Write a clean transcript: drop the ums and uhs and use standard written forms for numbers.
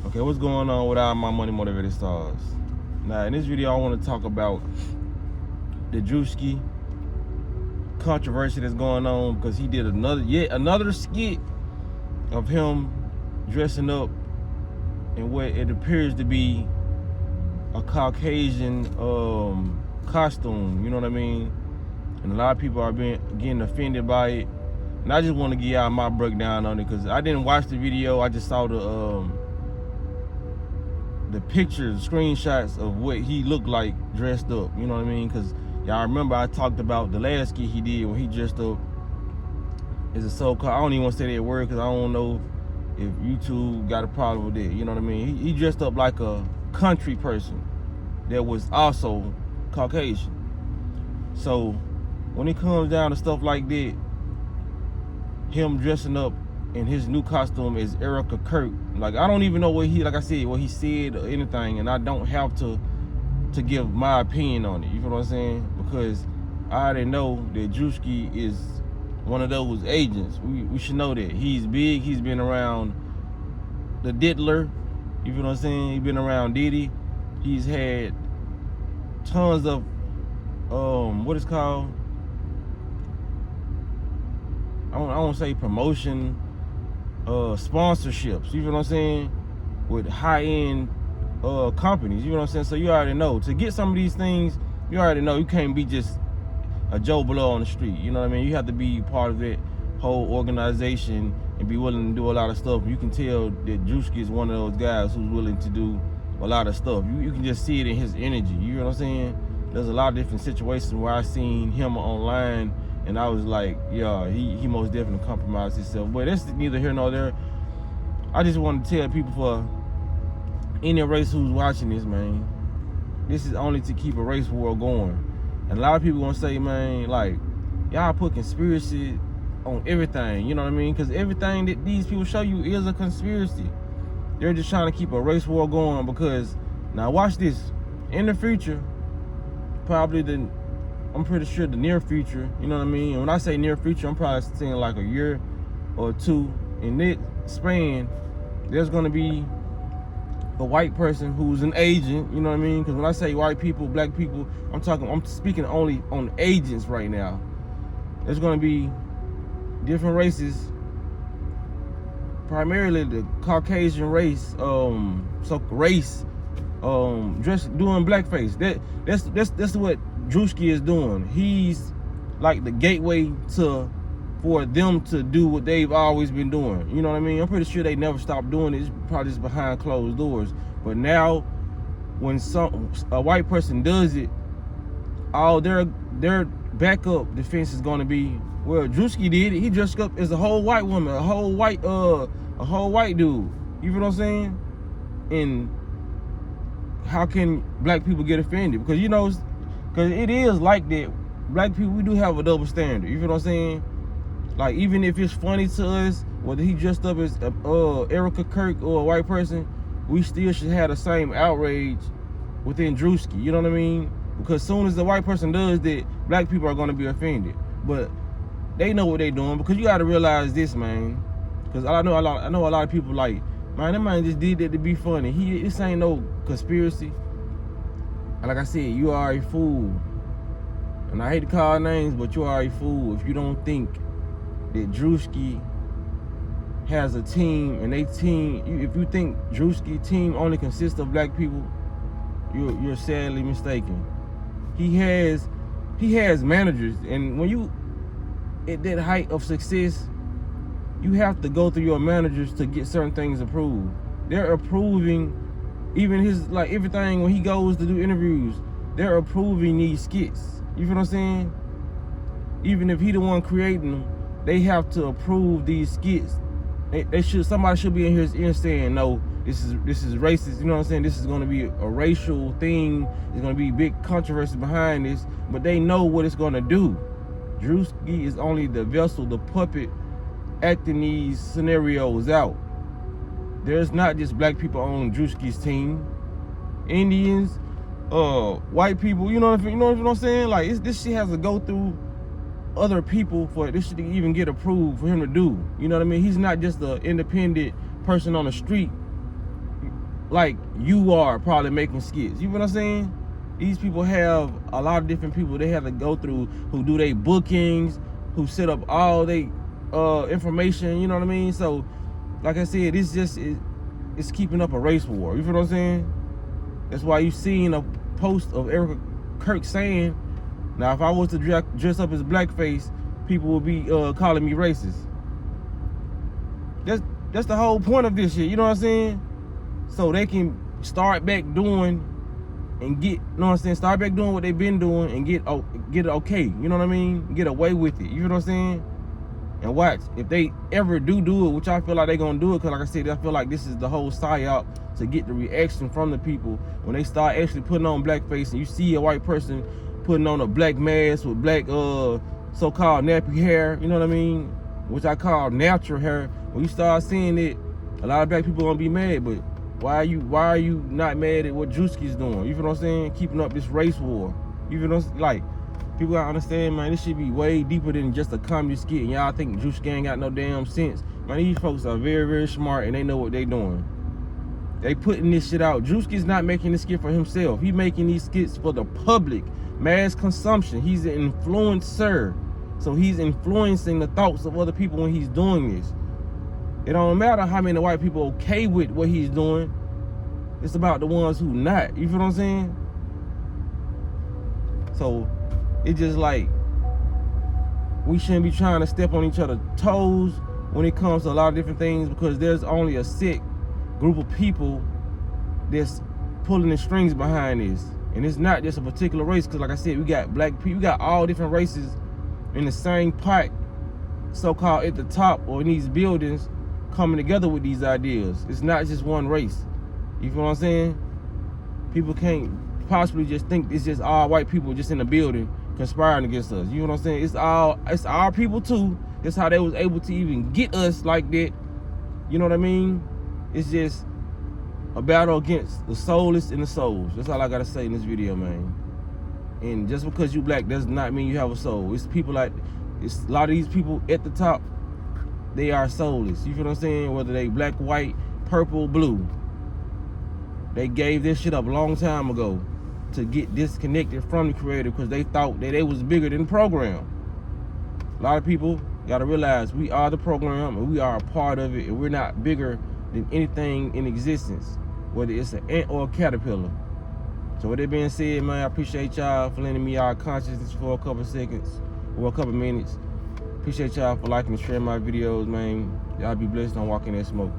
Okay, what's going on with all my money motivated stars? Now, in this video, I want to talk about the Druski controversy that's going on because he did yet another skit of him dressing up in what it appears to be a Caucasian costume. You know what I mean? And a lot of people are getting offended by it. And I just want to give y'all my breakdown on it because I didn't watch the video. I just saw the pictures, screenshots of what he looked like dressed up. You know what I mean? Because y'all remember I talked about the last skit he did when he dressed up as a so-called, I don't even want to say that word because I don't know if YouTube got a problem with it. You know what I mean? He dressed up like a country person that was also Caucasian. So when it comes down to stuff like that, him dressing up in his new costume as Erica Kirk, like I don't even know what he said or anything, and I don't have to give my opinion on it. You feel what I'm saying? Because I already know that Druski is one of those agents. We should know that. He's big. He's been around the Diddler. You feel what I'm saying? He's been around Diddy. He's had tons of what is called, I don't want to say promotion, sponsorships. You feel what I'm saying? With high-end companies. You know what I'm saying? So you already know. To get some of these things, you already know you can't be just a Joe Blow on the street. You know what I mean? You have to be part of that whole organization and be willing to do a lot of stuff. You can tell that Druski is one of those guys who's willing to do a lot of stuff. You can just see it in his energy. You know what I'm saying? There's a lot of different situations where I seen him online and I was like, yeah, he most definitely compromised himself. But that's neither here nor there. I just want to tell people, for any race who's watching this, man, this is only to keep a race war going. And a lot of people gonna say, man, like, y'all put conspiracy on everything, you know what I mean? Because everything that these people show you is a conspiracy. They're just trying to keep a race war going because, now watch this, in the future, probably I'm pretty sure the near future, you know what I mean? And when I say near future, I'm probably saying like a year or two. In that span, there's gonna be a white person who's an agent, you know what I mean? Because when I say white people, black people, I'm speaking only on agents right now. There's gonna be different races, primarily the Caucasian race, dressed doing blackface. That's what Druski is doing. He's like the gateway for them to do what they've always been doing. You know what I mean? I'm pretty sure they never stopped doing it. It's probably just behind closed doors. But now, when a white person does it, all their backup defense is going to be, well, Druski did it. He dressed up as a whole white woman, a whole white dude. You feel what I'm saying? And how can black people get offended? Because because it is like that. Black people, we do have a double standard. You feel what I'm saying? Like, even if it's funny to us, whether he dressed up as Erica Kirk or a white person, we still should have the same outrage within Druski. You know what I mean? Because as soon as the white person does that, black people are going to be offended. But they know what they're doing, because you got to realize this, man. Because I know a lot of people like, man, that man just did that to be funny. This ain't no conspiracy. And like I said, you are a fool. And I hate to call names, but you are a fool if you don't think that Druski has a team, and if you think Druski team only consists of black people, you're sadly mistaken. He has managers, and when you at that height of success, you have to go through your managers to get certain things approved. They're approving even his, like, everything. When he goes to do interviews, they're approving these skits. You feel what I'm saying? Even if he the one creating them, they have to approve these skits. Somebody should be in his ear saying, no, this is racist. You know what I'm saying? This is going to be a racial thing. There's going to be big controversy behind this, but they know what it's going to do. Druski is only the vessel, the puppet, acting these scenarios out. There's not just black people on Druski's team. Indians, white people, you know what I'm saying? Like, this shit has to go through other people for this shit to even get approved for him to do. You know what I mean? He's not just an independent person on the street like you are probably making skits. You know what I'm saying? These people have a lot of different people they have to go through who do their bookings, who set up all their information, you know what I mean? So, like I said, it's keeping up a race war. You feel what I'm saying? That's why you seen a post of Erica Kirk saying, now if I was to dress up as blackface, people would be calling me racist. That's the whole point of this shit, you know what I'm saying? So they can start back doing and get, you know what I'm saying? Start back doing what they've been doing and get it okay, you know what I mean? Get away with it, you know what I'm saying? And watch, if they ever do it, which I feel like they're gonna do it, because like I said, I feel like this is the whole psyop to get the reaction from the people when they start actually putting on blackface and you see a white person putting on a black mask with black so-called nappy hair, you know what I mean? Which I call natural hair. When you start seeing it, a lot of black people gonna be mad, but why are you not mad at what Druski's doing? You feel what I'm saying? Keeping up this race war. You feel what I'm saying? Like, people gotta understand, man, this should be way deeper than just a comedy skit. And y'all think Druski ain't got no damn sense. Man, these folks are very, very smart and they know what they doing. They putting this shit out. Druski's not making this skit for himself. He making these skits for the public. Mass consumption. He's an influencer. So he's influencing the thoughts of other people when he's doing this. It don't matter how many white people okay with what he's doing. It's about the ones who not. You feel what I'm saying? So it's just like we shouldn't be trying to step on each other's toes when it comes to a lot of different things, because there's only a sick group of people that's pulling the strings behind this. And it's not just a particular race, because like I said, we got black people, we got all different races in the same pot, so-called at the top or in these buildings, coming together with these ideas. It's not just one race. You feel what I'm saying? People can't possibly just think it's just all white people just in the building conspiring against us. You know what I'm saying? It's our people too. That's how they was able to even get us like that. You know what I mean? It's just a battle against the soulless and the souls. That's all I gotta say in this video, man. And just because you black does not mean you have a soul. It's people like, it's a lot of these people at the top, they are soulless. You feel what I'm saying? Whether they black, white, purple, blue. They gave this shit up a long time ago to get disconnected from the creator because they thought that they was bigger than the program. A lot of people gotta realize we are the program and we are a part of it, and we're not bigger than anything in existence, whether it's an ant or a caterpillar. So with that being said, man, I appreciate y'all for lending me y'all consciousness for a couple seconds or a couple minutes. Appreciate y'all for liking and sharing my videos, man. Y'all be blessed. Don't walk in that smoke.